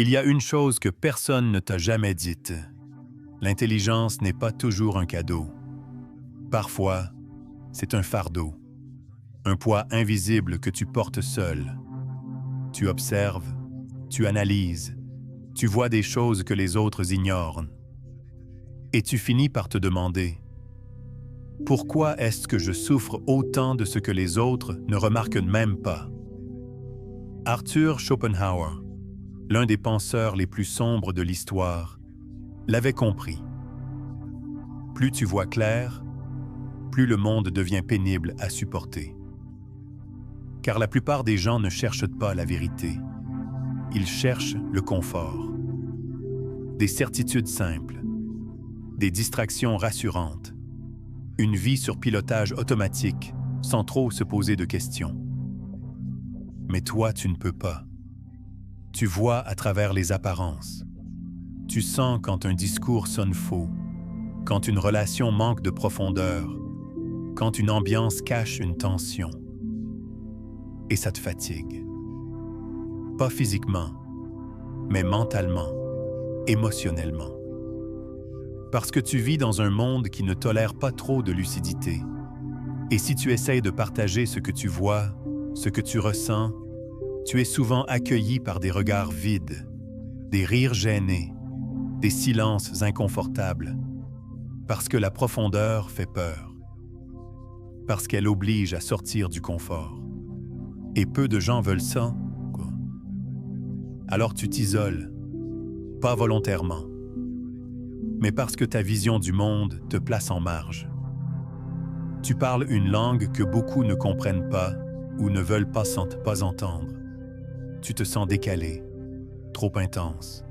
Il y a une chose que personne ne t'a jamais dite. L'intelligence n'est pas toujours un cadeau. Parfois, c'est un fardeau, un poids invisible que tu portes seul. Tu observes, tu analyses, tu vois des choses que les autres ignorent. Et tu finis par te demander, pourquoi est-ce que je souffre autant de ce que les autres ne remarquent même pas? Arthur Schopenhauer, l'un des penseurs les plus sombres de l'histoire, l'avait compris. Plus tu vois clair, plus le monde devient pénible à supporter. Car la plupart des gens ne cherchent pas la vérité. Ils cherchent le confort. Des certitudes simples, des distractions rassurantes, une vie sur pilotage automatique, sans trop se poser de questions. Mais toi, tu ne peux pas. Tu vois à travers les apparences. Tu sens quand un discours sonne faux, quand une relation manque de profondeur, quand une ambiance cache une tension. Et ça te fatigue. Pas physiquement, mais mentalement, émotionnellement. Parce que tu vis dans un monde qui ne tolère pas trop de lucidité. Et si tu essayes de partager ce que tu vois, ce que tu ressens, tu es souvent accueilli par des regards vides, des rires gênés, des silences inconfortables, parce que la profondeur fait peur, parce qu'elle oblige à sortir du confort. Et peu de gens veulent ça, quoi. Alors tu t'isoles, pas volontairement, mais parce que ta vision du monde te place en marge. Tu parles une langue que beaucoup ne comprennent pas ou ne veulent pas entendre. Tu te sens décalé, trop intense,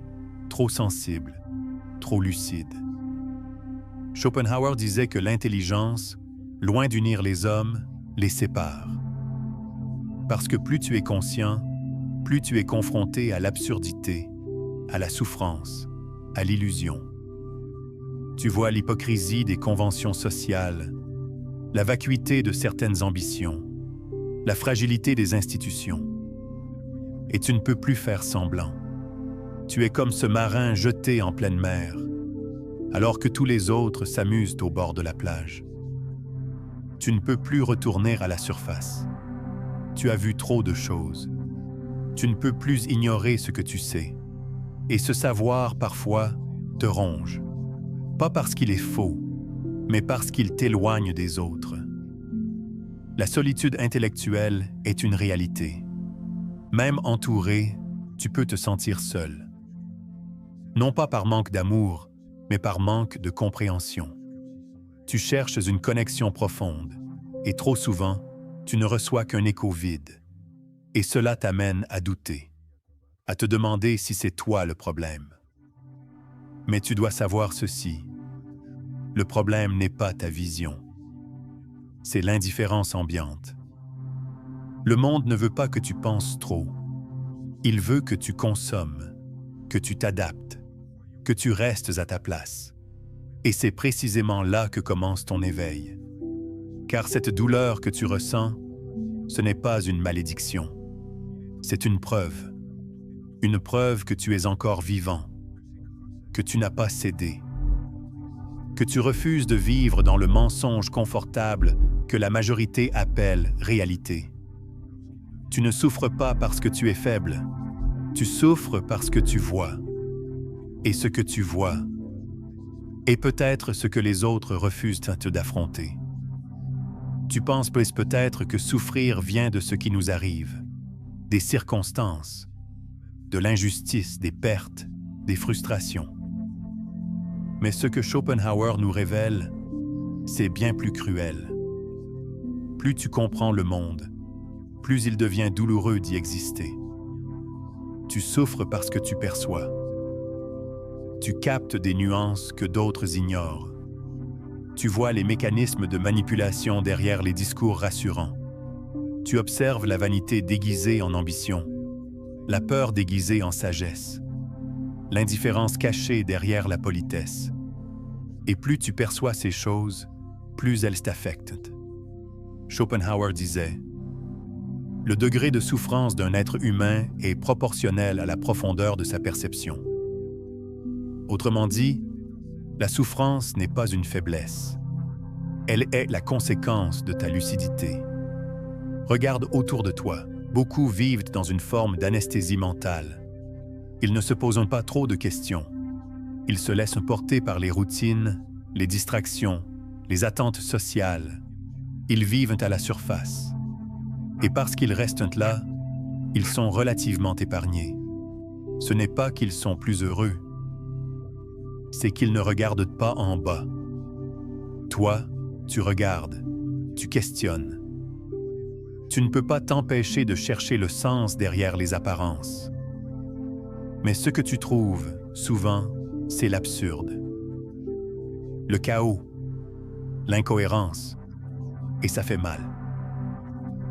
trop sensible, trop lucide. Schopenhauer disait que l'intelligence, loin d'unir les hommes, les sépare. Parce que plus tu es conscient, plus tu es confronté à l'absurdité, à la souffrance, à l'illusion. Tu vois l'hypocrisie des conventions sociales, la vacuité de certaines ambitions, la fragilité des institutions. Et tu ne peux plus faire semblant. Tu es comme ce marin jeté en pleine mer, alors que tous les autres s'amusent au bord de la plage. Tu ne peux plus retourner à la surface. Tu as vu trop de choses. Tu ne peux plus ignorer ce que tu sais. Et ce savoir, parfois, te ronge. Pas parce qu'il est faux, mais parce qu'il t'éloigne des autres. La solitude intellectuelle est une réalité. Même entouré, tu peux te sentir seul. Non pas par manque d'amour, mais par manque de compréhension. Tu cherches une connexion profonde, et trop souvent, tu ne reçois qu'un écho vide. Et cela t'amène à douter, à te demander si c'est toi le problème. Mais tu dois savoir ceci. Le problème n'est pas ta vision. C'est l'indifférence ambiante. Le monde ne veut pas que tu penses trop. Il veut que tu consommes, que tu t'adaptes, que tu restes à ta place. Et c'est précisément là que commence ton éveil. Car cette douleur que tu ressens, ce n'est pas une malédiction. C'est une preuve que tu es encore vivant, que tu n'as pas cédé, que tu refuses de vivre dans le mensonge confortable que la majorité appelle réalité. Tu ne souffres pas parce que tu es faible, tu souffres parce que tu vois. Et ce que tu vois est peut-être ce que les autres refusent d'affronter. Tu penses peut-être que souffrir vient de ce qui nous arrive, des circonstances, de l'injustice, des pertes, des frustrations. Mais ce que Schopenhauer nous révèle, c'est bien plus cruel. Plus tu comprends le monde, plus il devient douloureux d'y exister. Tu souffres parce que tu perçois. Tu captes des nuances que d'autres ignorent. Tu vois les mécanismes de manipulation derrière les discours rassurants. Tu observes la vanité déguisée en ambition, la peur déguisée en sagesse, l'indifférence cachée derrière la politesse. Et plus tu perçois ces choses, plus elles t'affectent. Schopenhauer disait Le degré de souffrance d'un être humain est proportionnel à la profondeur de sa perception. Autrement dit, la souffrance n'est pas une faiblesse. Elle est la conséquence de ta lucidité. Regarde autour de toi. Beaucoup vivent dans une forme d'anesthésie mentale. Ils ne se posent pas trop de questions. Ils se laissent porter par les routines, les distractions, les attentes sociales. Ils vivent à la surface. Et parce qu'ils restent là, ils sont relativement épargnés. Ce n'est pas qu'ils sont plus heureux, c'est qu'ils ne regardent pas en bas. Toi, tu regardes, tu questionnes. Tu ne peux pas t'empêcher de chercher le sens derrière les apparences. Mais ce que tu trouves, souvent, c'est l'absurde. Le chaos, l'incohérence, et ça fait mal.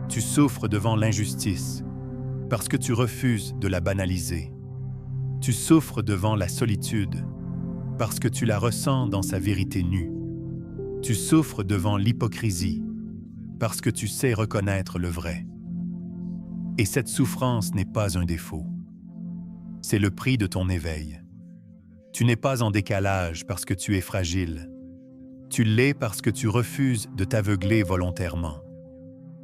Tu souffres devant l'injustice parce que tu refuses de la banaliser. Tu souffres devant la solitude parce que tu la ressens dans sa vérité nue. Tu souffres devant l'hypocrisie parce que tu sais reconnaître le vrai. Et cette souffrance n'est pas un défaut. C'est le prix de ton éveil. Tu n'es pas en décalage parce que tu es fragile. Tu l'es parce que tu refuses de t'aveugler volontairement.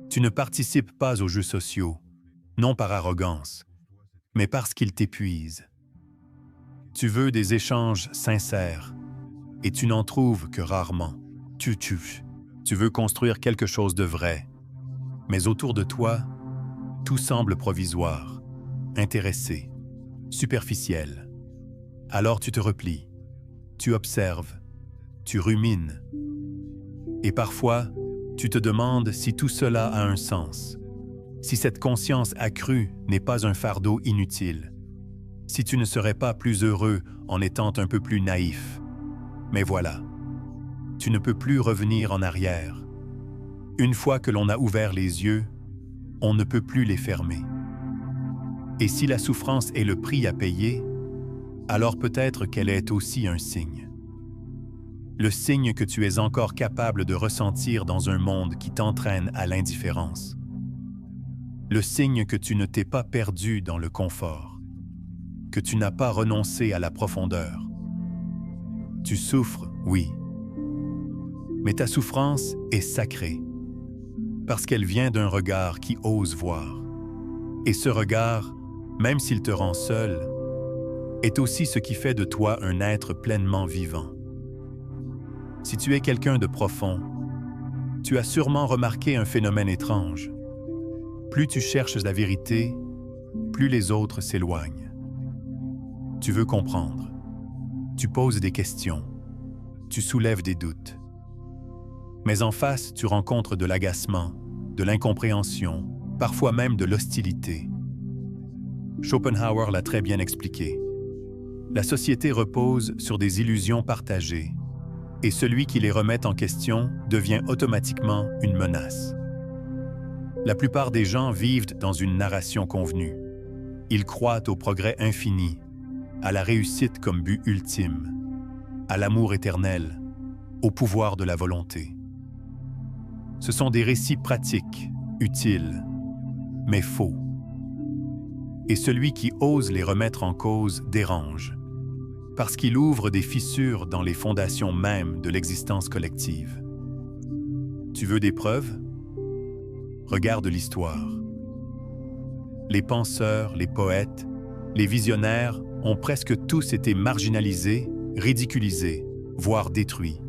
Tu ne participes pas aux jeux sociaux, non par arrogance, mais parce qu'ils t'épuisent. Tu veux des échanges sincères, et tu n'en trouves que rarement. Tu veux construire quelque chose de vrai, mais autour de toi, tout semble provisoire, intéressé, superficiel. Alors tu te replies, tu observes, tu rumines. Et parfois, tu te demandes si tout cela a un sens, si cette conscience accrue n'est pas un fardeau inutile, si tu ne serais pas plus heureux en étant un peu plus naïf. Mais voilà, tu ne peux plus revenir en arrière. Une fois que l'on a ouvert les yeux, on ne peut plus les fermer. Et si la souffrance est le prix à payer, alors peut-être qu'elle est aussi un signe. Le signe que tu es encore capable de ressentir dans un monde qui t'entraîne à l'indifférence. Le signe que tu ne t'es pas perdu dans le confort, que tu n'as pas renoncé à la profondeur. Tu souffres, oui, mais ta souffrance est sacrée, parce qu'elle vient d'un regard qui ose voir. Et ce regard, même s'il te rend seul, est aussi ce qui fait de toi un être pleinement vivant. Si tu es quelqu'un de profond, tu as sûrement remarqué un phénomène étrange. Plus tu cherches la vérité, plus les autres s'éloignent. Tu veux comprendre. Tu poses des questions. Tu soulèves des doutes. Mais en face, tu rencontres de l'agacement, de l'incompréhension, parfois même de l'hostilité. Schopenhauer l'a très bien expliqué. La société repose sur des illusions partagées, et celui qui les remet en question devient automatiquement une menace. La plupart des gens vivent dans une narration convenue. Ils croient au progrès infini, à la réussite comme but ultime, à l'amour éternel, au pouvoir de la volonté. Ce sont des récits pratiques, utiles, mais faux. Et celui qui ose les remettre en cause dérange, parce qu'il ouvre des fissures dans les fondations mêmes de l'existence collective. Tu veux des preuves? Regarde l'histoire. Les penseurs, les poètes, les visionnaires ont presque tous été marginalisés, ridiculisés, voire détruits.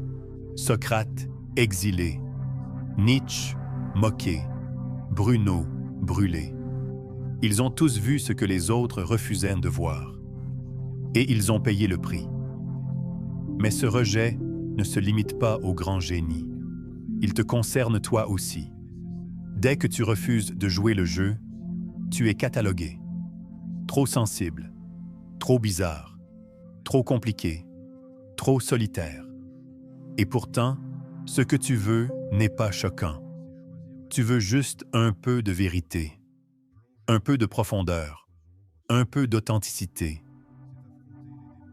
Socrate, exilé. Nietzsche, moqué. Bruno, brûlé. Ils ont tous vu ce que les autres refusaient de voir. Et ils ont payé le prix. Mais ce rejet ne se limite pas aux grands génies. Il te concerne toi aussi. Dès que tu refuses de jouer le jeu, tu es catalogué. Trop sensible, trop bizarre, trop compliqué, trop solitaire. Et pourtant, ce que tu veux n'est pas choquant. Tu veux juste un peu de vérité, un peu de profondeur, un peu d'authenticité.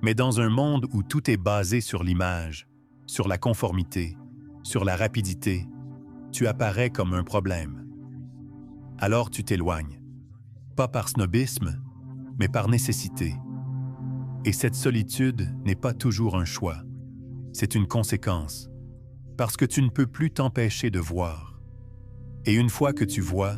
Mais dans un monde où tout est basé sur l'image, sur la conformité, sur la rapidité, tu apparais comme un problème. alors tu t'éloignes. Pas par snobisme, mais par nécessité. Et cette solitude n'est pas toujours un choix. C'est une conséquence, parce que tu ne peux plus t'empêcher de voir. Et une fois que tu vois,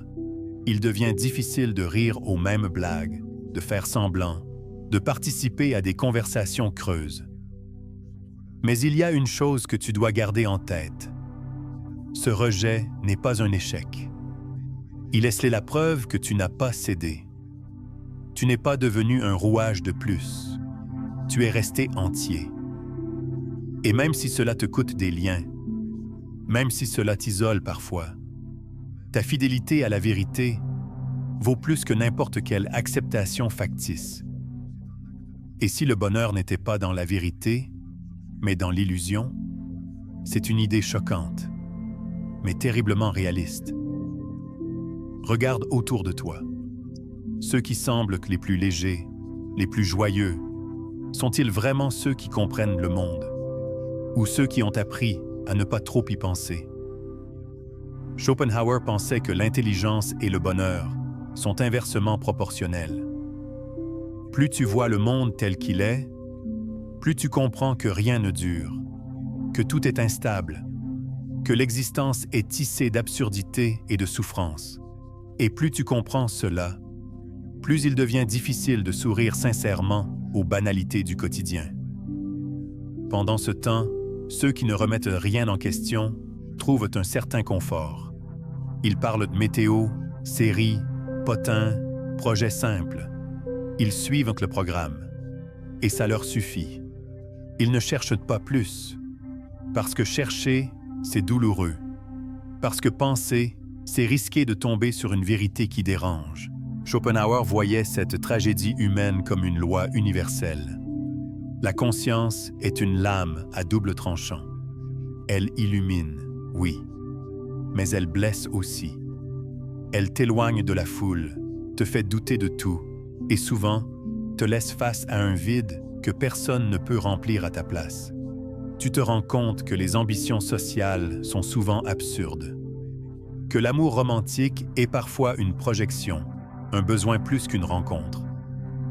il devient difficile de rire aux mêmes blagues, de faire semblant, de participer à des conversations creuses. Mais il y a une chose que tu dois garder en tête. Ce rejet n'est pas un échec. Il est la preuve que tu n'as pas cédé. Tu n'es pas devenu un rouage de plus. Tu es resté entier. Et même si cela te coûte des liens, même si cela t'isole parfois, ta fidélité à la vérité vaut plus que n'importe quelle acceptation factice. Et si le bonheur n'était pas dans la vérité, mais dans l'illusion, c'est une idée choquante, mais terriblement réaliste. Regarde autour de toi. Ceux qui semblent les plus légers, les plus joyeux, sont-ils vraiment ceux qui comprennent le monde? Ou ceux qui ont appris à ne pas trop y penser? Schopenhauer pensait que l'intelligence et le bonheur sont inversement proportionnels. Plus tu vois le monde tel qu'il est, plus tu comprends que rien ne dure, que tout est instable, que l'existence est tissée d'absurdité et de souffrance. Et plus tu comprends cela, plus il devient difficile de sourire sincèrement aux banalités du quotidien. Pendant ce temps, ceux qui ne remettent rien en question trouvent un certain confort. Ils parlent de météo, séries, potins, projets simples. Ils suivent le programme. Et ça leur suffit. Ils ne cherchent pas plus. Parce que chercher, c'est douloureux. Parce que penser, c'est risquer de tomber sur une vérité qui dérange. Schopenhauer voyait cette tragédie humaine comme une loi universelle. La conscience est une lame à double tranchant. Elle illumine, oui, mais elle blesse aussi. Elle t'éloigne de la foule, te fait douter de tout, et souvent, te laisse face à un vide que personne ne peut remplir à ta place. Tu te rends compte que les ambitions sociales sont souvent absurdes, que l'amour romantique est parfois une projection, un besoin plus qu'une rencontre,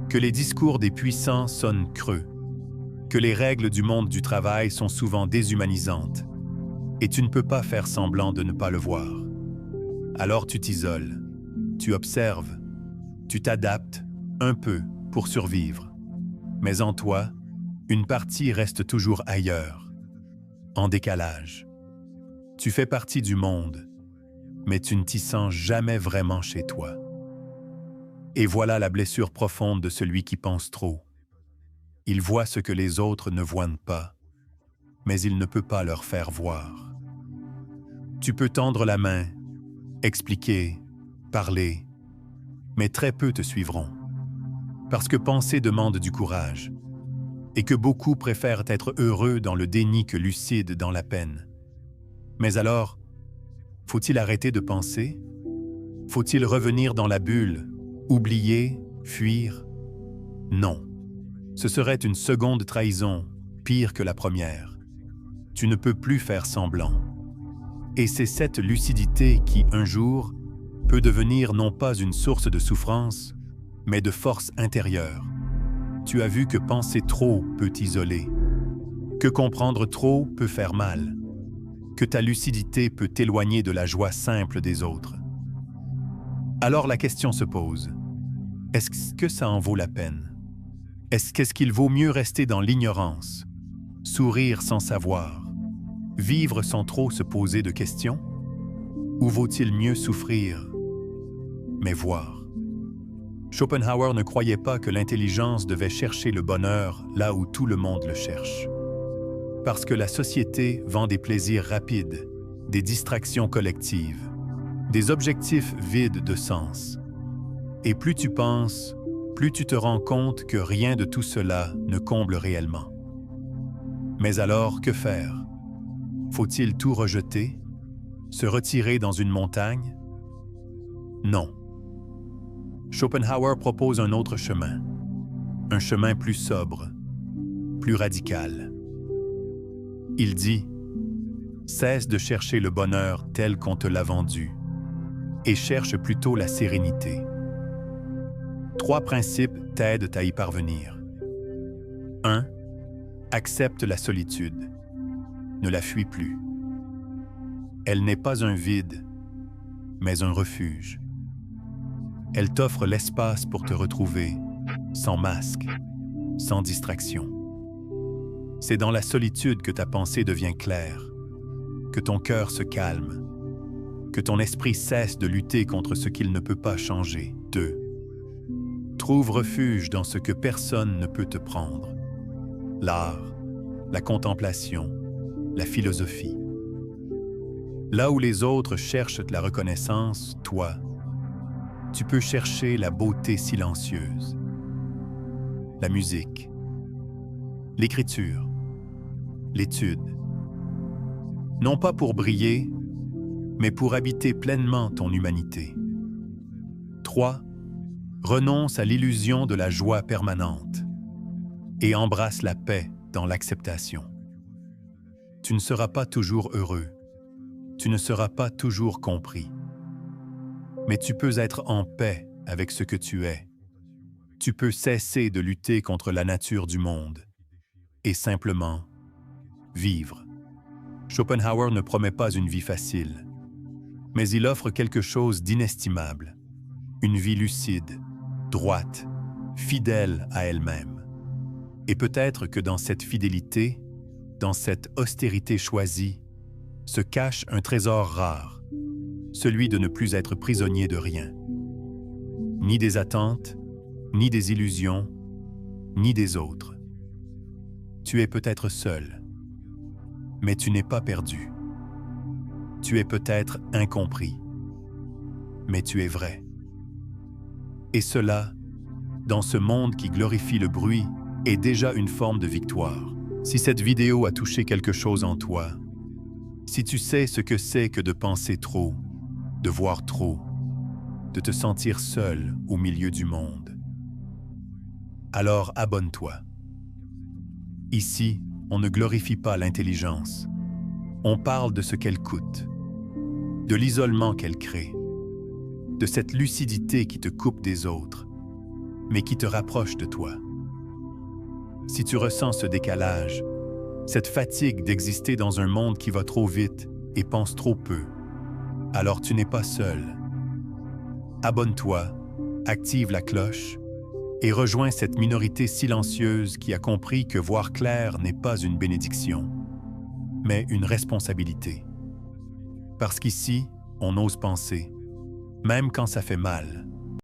que les discours des puissants sonnent creux, que les règles du monde du travail sont souvent déshumanisantes, et tu ne peux pas faire semblant de ne pas le voir. Alors tu t'isoles, tu observes, tu t'adaptes un peu pour survivre. Mais en toi, une partie reste toujours ailleurs, en décalage. Tu fais partie du monde, mais tu ne t'y sens jamais vraiment chez toi. Et voilà la blessure profonde de celui qui pense trop. Il voit ce que les autres ne voient pas, mais il ne peut pas leur faire voir. Tu peux tendre la main, expliquer, parler, mais très peu te suivront. Parce que penser demande du courage, et que beaucoup préfèrent être heureux dans le déni que lucides dans la peine. Mais alors, faut-il arrêter de penser? Faut-il revenir dans la bulle, oublier, fuir? Non. Ce serait une seconde trahison, pire que la première. Tu ne peux plus faire semblant. Et c'est cette lucidité qui, un jour, peut devenir non pas une source de souffrance, mais de force intérieure. Tu as vu que penser trop peut t'isoler, que comprendre trop peut faire mal, que ta lucidité peut t'éloigner de la joie simple des autres. Alors la question se pose, est-ce que ça en vaut la peine? Qu'est-ce qu'il vaut mieux rester dans l'ignorance, sourire sans savoir, vivre sans trop se poser de questions? Ou vaut-il mieux souffrir, mais voir? Schopenhauer ne croyait pas que l'intelligence devait chercher le bonheur là où tout le monde le cherche. Parce que la société vend des plaisirs rapides, des distractions collectives, des objectifs vides de sens. Et plus tu penses, plus tu te rends compte que rien de tout cela ne comble réellement. Mais alors, que faire? Faut-il tout rejeter? Se retirer dans une montagne? Non. Schopenhauer propose un autre chemin, un chemin plus sobre, plus radical. Il dit « Cesse de chercher le bonheur tel qu'on te l'a vendu. et cherche plutôt la sérénité. 3 principes t'aident à y parvenir. 1. Accepte la solitude. Ne la fuis plus. Elle n'est pas un vide, mais un refuge. Elle t'offre l'espace pour te retrouver, sans masque, sans distraction. C'est dans la solitude que ta pensée devient claire, que ton cœur se calme, que ton esprit cesse de lutter contre ce qu'il ne peut pas changer. 2. Trouve refuge dans ce que personne ne peut te prendre. L'art, la contemplation, la philosophie. Là où les autres cherchent la reconnaissance, toi, tu peux chercher la beauté silencieuse. La musique, l'écriture, l'étude. Non pas pour briller, mais pour habiter pleinement ton humanité. 3. Renonce à l'illusion de la joie permanente et embrasse la paix dans l'acceptation. Tu ne seras pas toujours heureux, tu ne seras pas toujours compris, mais tu peux être en paix avec ce que tu es. Tu peux cesser de lutter contre la nature du monde et simplement vivre. Schopenhauer ne promet pas une vie facile, mais il offre quelque chose d'inestimable, une vie lucide, droite, fidèle à elle-même. Et peut-être que dans cette fidélité, dans cette austérité choisie, se cache un trésor rare, celui de ne plus être prisonnier de rien. Ni des attentes, ni des illusions, ni des autres. Tu es peut-être seul, mais tu n'es pas perdu. Tu es peut-être incompris, mais tu es vrai. Et cela, dans ce monde qui glorifie le bruit, est déjà une forme de victoire. Si cette vidéo a touché quelque chose en toi, si tu sais ce que c'est que de penser trop, de voir trop, de te sentir seul au milieu du monde, alors abonne-toi. Ici, on ne glorifie pas l'intelligence. On parle de ce qu'elle coûte, de l'isolement qu'elle crée, de cette lucidité qui te coupe des autres, mais qui te rapproche de toi. Si tu ressens ce décalage, cette fatigue d'exister dans un monde qui va trop vite et pense trop peu, alors tu n'es pas seul. Abonne-toi, active la cloche et rejoins cette minorité silencieuse qui a compris que voir clair n'est pas une bénédiction, mais une responsabilité. Parce qu'ici, on ose penser, même quand ça fait mal.